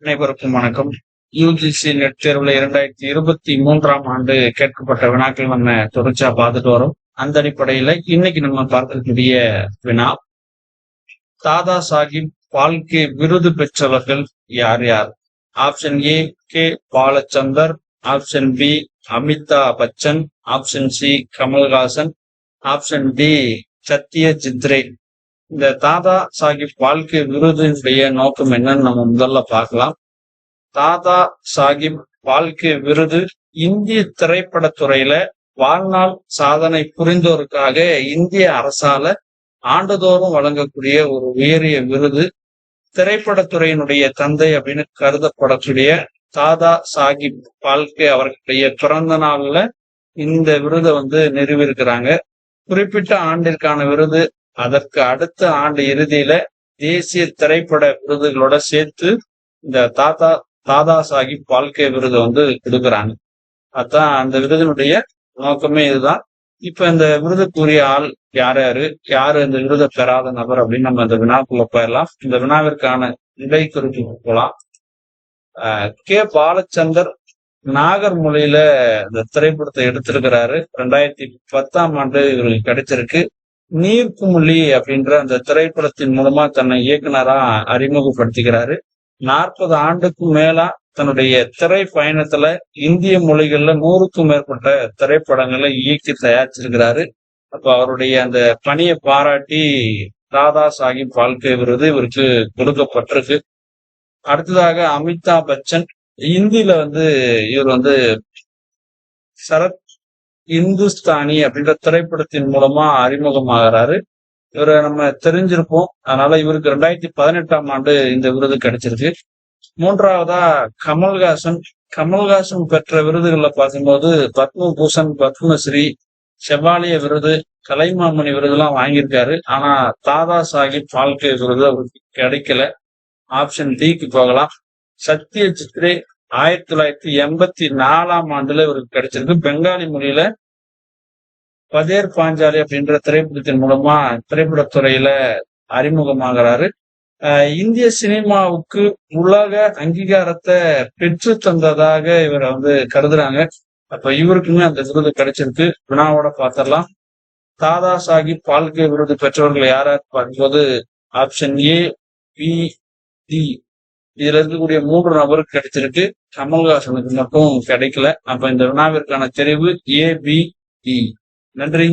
அனைவருக்கும் வணக்கம். UGC net தேர்வுல 2023ஆம் ஆண்டு கேட்கப்பட்ட வினாக்கள் நம்ம தொடர்ச்சியா பார்த்துட்டு வரோம். அந்த அடிப்படையில இன்னைக்கு நம்ம பார்க்கக்கூடிய வினா, தாதா சாஹிப் பால்கே விருது பெற்றவர்கள் யார் யார்? Option A K Balachander, option B Amitabh Bachchan, option C Kamal Haasan, option D Satyajit Ray. இந்த தாதா சாஹிப் பால்கே விருதினுடைய நோக்கம் என்னன்னு நம்ம முதல்ல பார்க்கலாம். தாதா சாஹிப் பால்கே விருது இந்திய திரைப்படத்துறையில வாழ்நாள் சாதனை புரிந்தோருக்காக இந்திய அரசால ஆண்டுதோறும் வழங்கக்கூடிய ஒரு உயரிய விருது. திரைப்படத்துறையினுடைய தந்தை அப்படின்னு கருதப்படக்கூடிய தாதா சாஹிப் பால்கே அவர்களுடைய பிறந்த நாள்ல இந்த விருதை நிறுவியிருக்கிறாங்க. குறிப்பிட்ட ஆண்டிற்கான விருது அதற்கு அடுத்த ஆண்டு இறுதியில தேசிய திரைப்பட விருதுகளோட சேர்த்து இந்த தாதா சாஹிப் பால்கே விருது கொடுக்குறாங்க. அதான் அந்த விருதினுடைய நோக்கமே இதுதான். இப்ப இந்த விருதுக்குரிய ஆள் யாரு இந்த விருதை பெறாத நபர் அப்படின்னு நம்ம இந்த வினாக்குள்ள போயிடலாம். இந்த வினாவிற்கான நிலை குறிப்பு போலாம். கே பாலச்சந்தர் நாகர் மொழியில இந்த திரைப்படத்தை எடுத்திருக்கிறாரு. 2010ஆம் ஆண்டு இவருக்கு கிடைச்சிருக்கு. நீர்க்குமிழி அப்படின்ற அந்த திரைப்படத்தின் மூலமா தன்னை இயக்குனரா அறிமுகப்படுத்திக்கிறாரு. 40 ஆண்டுக்கும் மேலா தன்னுடைய திரை பயணத்துல இந்திய மொழிகள்ல 100க்கும் மேற்பட்ட திரைப்படங்களை இயக்கி தயாரிச்சிருக்கிறாரு. அப்ப அவருடைய அந்த பணியை பாராட்டி தாதா சாஹிப் பால்கே விருது இவருக்கு கொடுக்கப்பட்டிருக்கு. அடுத்ததாக அமிதாப் பச்சன், இந்தியில இவர் சரத் இந்துஸ்தானி அப்படின்ற திரைப்படத்தின் மூலமா அறிமுகமாகிறாரு. இவரை நம்ம தெரிஞ்சிருப்போம். அதனால இவருக்கு 2018ஆம் ஆண்டு இந்த விருது கிடைச்சிருக்கு. மூன்றாவதா கமல்ஹாசன் பெற்ற விருதுகள்ல பார்க்கும்போது பத்மபூஷன், பத்மஸ்ரீ, செவாலிய விருது, கலைமாமணி விருதுலாம் வாங்கியிருக்காரு. ஆனா தாதா சாஹிப் பால்கே விருது அவருக்கு கிடைக்கல. ஆப்ஷன் டிக்கு போகலாம். சத்யஜித் ரே 1984ஆம் ஆண்டுல இவருக்கு கிடைச்சிருக்கு. பெங்காலி மொழியில பதேர் பாஞ்சாலி அப்படின்ற திரைப்படத்தின் மூலமா திரைப்படத்துறையில அறிமுகமாகிறாரு. இந்திய சினிமாவுக்கு உலக அங்கீகாரத்தை பெற்று தந்ததாக இவரை கருதுறாங்க. அப்ப இவருக்குமே அந்த விருது கிடைச்சிருக்கு. வினாவோட பார்த்திடலாம். தாதா சாஹிப் பால்கே விருது பெற்றவர்கள் யார் பார்க்கும்போது ஆப்ஷன் ஏ பி டி இதுல இருக்கக்கூடிய 3 நபருக்கு கிடைச்சிருக்கு. கமல்ஹாசனுக்கு மட்டும் கிடைக்கல. அப்ப இந்த வினாவிற்கான தெரிவு ஏ பி டி. நன்றி.